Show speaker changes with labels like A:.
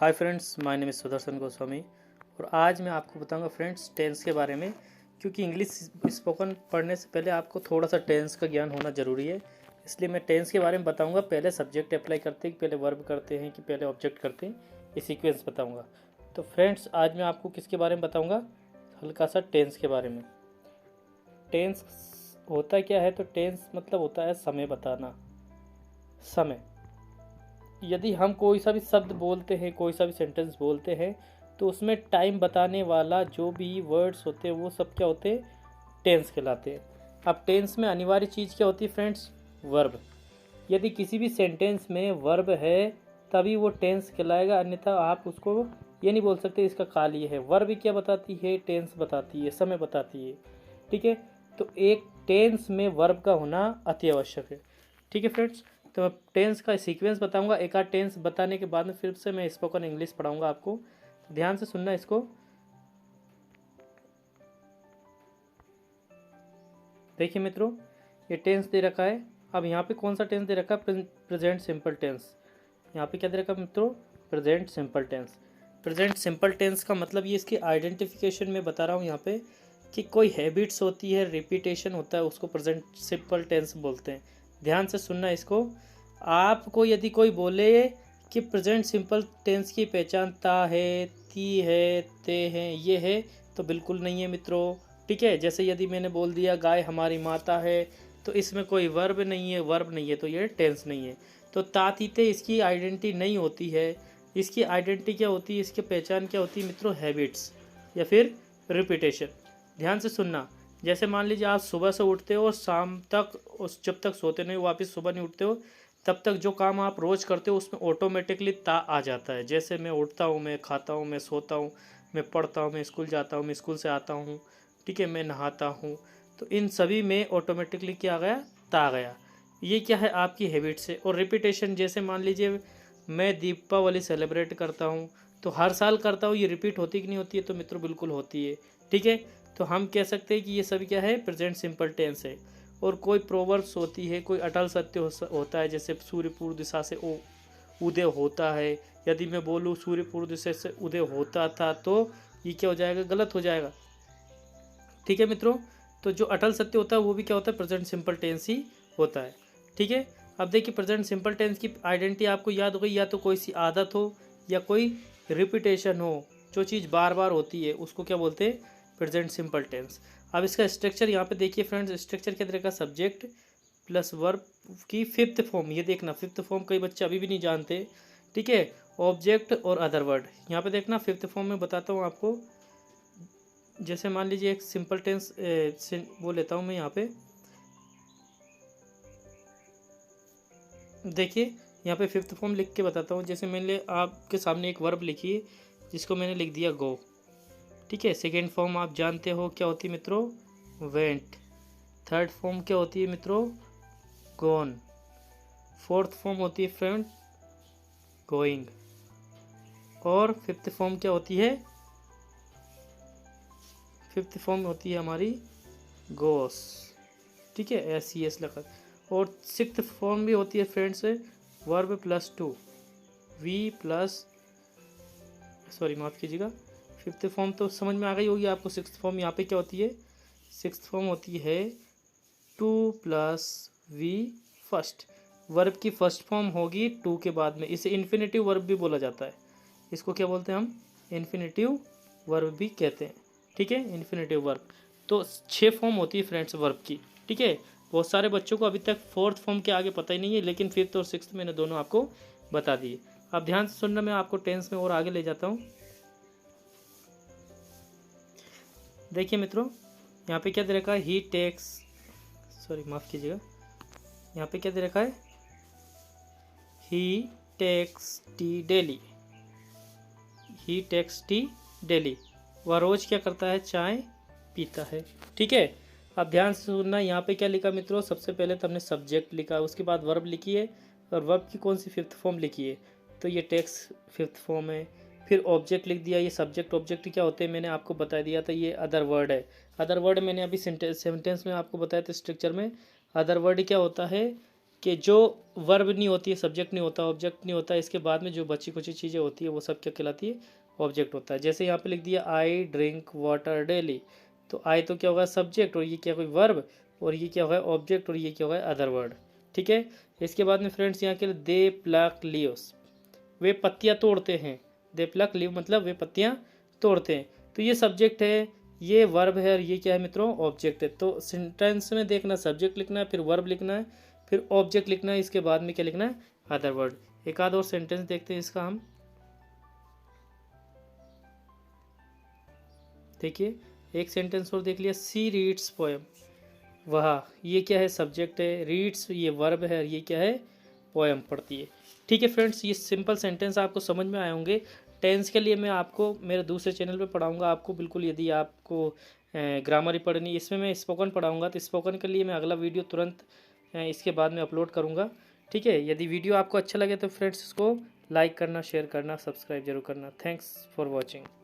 A: Hi friends, my name is Sudarshan Goswami और आज मैं आपको बताऊंगा फ्रेंड्स टेंस के बारे में। क्योंकि इंग्लिश स्पोकन पढ़ने से पहले आपको थोड़ा सा टेंस का ज्ञान होना ज़रूरी है, इसलिए मैं टेंस के बारे में बताऊंगा। पहले सब्जेक्ट अप्लाई करते हैं कि पहले वर्ब करते हैं कि पहले ऑब्जेक्ट करते हैं, ये सीक्वेंस बताऊँगा। तो फ्रेंड्स आज मैं आपको किसके बारे में बताऊँगा, हल्का सा टेंस के बारे में। टेंस होता क्या है, तो टेंस मतलब होता है समय बताना। समय, यदि हम कोई सा भी शब्द बोलते हैं, कोई सा भी सेंटेंस बोलते हैं, तो उसमें टाइम बताने वाला जो भी वर्ड्स होते हैं वो सब क्या होते हैं, टेंस कहलाते हैं। अब टेंस में अनिवार्य चीज़ क्या होती है फ्रेंड्स, वर्ब। यदि किसी भी सेंटेंस में वर्ब है तभी वो टेंस कहलाएगा, अन्यथा आप उसको ये नहीं बोल सकते इसका काल ये है। वर्ब क्या बताती है, टेंस बताती है, समय बताती है। ठीक है, तो एक टेंस में वर्ब का होना अति आवश्यक है। ठीक है फ्रेंड्स, तो मैं टेंस का सीक्वेंस बताऊंगा। एक आध टेंस बताने के बाद में फिर से मैं स्पोकन इंग्लिश पढ़ाऊंगा आपको, तो ध्यान से सुनना इसको। देखिए मित्रों, ये टेंस दे रखा है। अब यहाँ पे कौन सा टेंस दे रखा है, प्रेजेंट सिंपल टेंस। यहाँ पे क्या दे रखा है मित्रों, present simple tense. Present simple tense का मतलब ये इसकी आइडेंटिफिकेशन में बता रहा हूँ यहाँ पे कि कोई हैबिट्स होती है, रिपीटेशन होता है, उसको प्रेजेंट सिंपल टेंस बोलते हैं। ध्यान से सुनना इसको। आपको यदि कोई बोले कि प्रेजेंट सिंपल टेंस की पहचान ता है, ती है, ते है, ये है, तो बिल्कुल नहीं है मित्रों। ठीक है, जैसे यदि मैंने बोल दिया गाय हमारी माता है, तो इसमें कोई वर्ब नहीं है, वर्ब नहीं है, तो ये टेंस नहीं है। तो तातीते इसकी आइडेंटिटी नहीं होती है। इसकी आइडेंटिटी क्या होती है, इसकी पहचान क्या होती है मित्रों, हैबिट्स या फिर रिपीटेशन। ध्यान से सुनना। जैसे मान लीजिए आप सुबह से उठते हो और शाम तक, उस जब तक सोते नहीं वापस सुबह नहीं उठते हो, तब तक जो काम आप रोज़ करते हो उसमें ऑटोमेटिकली ता आ जाता है। जैसे मैं उठता हूँ, मैं खाता हूँ, मैं सोता हूँ, मैं पढ़ता हूँ, मैं स्कूल जाता हूँ, मैं स्कूल से आता हूँ, ठीक है, मैं नहाता हूँ, तो इन सभी में ऑटोमेटिकली क्या आ गया, ता आ गया। ये क्या है, आपकी हैबिट से। और रिपीटेशन, जैसे मान लीजिए मैं दीपावली सेलिब्रेट करता हूँ, तो हर साल करता हूँ, ये रिपीट होती कि नहीं होती है, तो मित्रों बिल्कुल होती है। ठीक है, तो हम कह सकते हैं कि ये सभी क्या है, प्रेजेंट सिंपल टेंस है। और कोई प्रोवर्ब्स होती है, कोई अटल सत्य होता है, जैसे सूर्य पूर्व दिशा से उदय होता है। यदि मैं बोलूँ सूर्य पूर्व दिशा से उदय होता था, तो ये क्या हो जाएगा, गलत हो जाएगा। ठीक है मित्रों, तो जो अटल सत्य होता है वो भी क्या होता है, प्रेजेंट सिंपल टेंस ही होता है। ठीक है, अब देखिए प्रेजेंट सिंपल टेंस की आइडेंटिटी आपको याद हो गई। या तो कोई सी आदत हो या कोई रिपीटेशन हो, जो चीज़ बार बार होती है उसको क्या बोलते हैं, प्रेजेंट सिंपल टेंस। अब इसका स्ट्रक्चर यहाँ पे देखिए फ्रेंड्स, स्ट्रक्चर क्या तरीका, सब्जेक्ट प्लस वर्ब की फिफ्थ फॉर्म। ये देखना, फिफ्थ फॉर्म कई बच्चे अभी भी नहीं जानते। ठीक है, ऑब्जेक्ट और अदर वर्ड। यहाँ पे देखना, फिफ्थ फॉर्म में बताता हूँ आपको। जैसे मान लीजिए एक सिंपल टेंस वो लेता हूँ मैं यहाँ पे। देखिए यहाँ पे फिफ्थ फॉर्म लिख के बताता हूँ। जैसे मैंने आपके सामने एक वर्ब लिखी है जिसको मैंने लिख दिया गो। ठीक है, सेकेंड फॉर्म आप जानते हो क्या होती है मित्रों, वेंट। थर्ड फॉर्म क्या होती है मित्रों, गॉन। फोर्थ फॉर्म होती है फ्रेंड, गोइंग। और फिफ्थ फॉर्म क्या होती है, फिफ्थ फॉर्म होती है हमारी गोस। ठीक है, SES लगा। और सिक्स्थ फॉर्म भी होती है friends, verb plus to, V plus, sorry माफ़ कीजिएगा, फिफ्थ फॉर्म तो समझ में आ गई होगी आपको। सिक्स्थ फॉर्म यहाँ पे क्या होती है, सिक्स्थ फॉर्म होती है to plus V first. Verb की फर्स्ट फॉर्म होगी टू के बाद में। इसे इन्फिनेटिव वर्ब भी बोला जाता है। इसको क्या बोलते हैं हम, इन्फिनेटिव वर्ब भी कहते हैं। ठीक है, इन्फिनेटिव वर्ब। तो 6 फॉर्म होती है फ्रेंड्स वर्ब की। ठीक है, बहुत सारे बच्चों को अभी तक फोर्थ फॉर्म के आगे पता ही नहीं है, लेकिन फिफ्थ और सिक्स्थ मैंने दोनों आपको बता दिए। अब ध्यान से सुनना, मैं आपको टेंस में और आगे ले जाता हूँ। देखिए मित्रों, यहाँ पे क्या दे रखा है, ही टेक्स, सॉरी माफ़ कीजिएगा, यहाँ पे क्या दे रखा है, ही टेक्स टी डेली। ही टेक्स टी डेली, वह रोज़ क्या करता है, चाय पीता है। ठीक है, अब ध्यान से सुनना। यहाँ पे क्या लिखा मित्रों, सबसे पहले तो हमने सब्जेक्ट लिखा, उसके बाद वर्ब लिखी है, और वर्ब की कौन सी फिफ्थ फॉर्म लिखी है, तो ये टेक्स फिफ्थ फॉर्म है। फिर ऑब्जेक्ट लिख दिया। ये सब्जेक्ट ऑब्जेक्ट क्या होते हैं मैंने आपको बता दिया था, ये अदर वर्ड है। अदर वर्ड मैंने अभी सेंटेंस में आपको बताया था स्ट्रक्चर में। अदर वर्ड क्या होता है, कि जो वर्ब नहीं होती है, सब्जेक्ट नहीं होता, ऑब्जेक्ट नहीं होता, इसके बाद में जो बची कुछ चीज़ें होती है वो सब क्या कहलाती है, ऑब्जेक्ट होता है। जैसे यहाँ पे लिख दिया आई ड्रिंक वाटर डेली, तो आई तो क्या होगा सब्जेक्ट, और ये क्या कोई वर्ब, और ये क्या होगा ऑब्जेक्ट, और ये क्या होगा अदर वर्ड। ठीक है। इसके बाद में फ्रेंड्स यहाँ के दे प्लक लीव्स, वे पत्तियाँ तोड़ते हैं। दे प्लक लीव मतलब वे पत्तियाँ तोड़ते हैं। तो ये सब्जेक्ट है, ये वर्ब है, और ये क्या है मित्रों, ऑब्जेक्ट है। तो सेंटेंस में देखना सब्जेक्ट लिखना है, फिर वर्ब लिखना है, फिर ऑब्जेक्ट लिखना है, इसके बाद में क्या लिखना है, अदर वर्ड। एक आध और सेंटेंस देखते हैं इसका हम। देखिए एक सेंटेंस और देख लिया, सी रीड्स पोएम, वह, ये क्या है सब्जेक्ट है, रीड्स ये वर्ब है, और ये क्या है पोएम पढ़ती है। ठीक है फ्रेंड्स, ये सिंपल सेंटेंस आपको समझ में आए होंगे। टेंस के लिए मैं आपको मेरे दूसरे चैनल पे पढ़ाऊंगा आपको, बिल्कुल यदि आपको ग्रामर ही पढ़नी, इसमें मैं स्पोकन पढ़ाऊंगा, तो स्पोकन के लिए मैं अगला वीडियो तुरंत इसके बाद में अपलोड करूंगा। ठीक है। यदि वीडियो आपको अच्छा लगे तो फ्रेंड्स इसको लाइक करना, शेयर करना, सब्सक्राइब जरूर करना। Thanks for watching.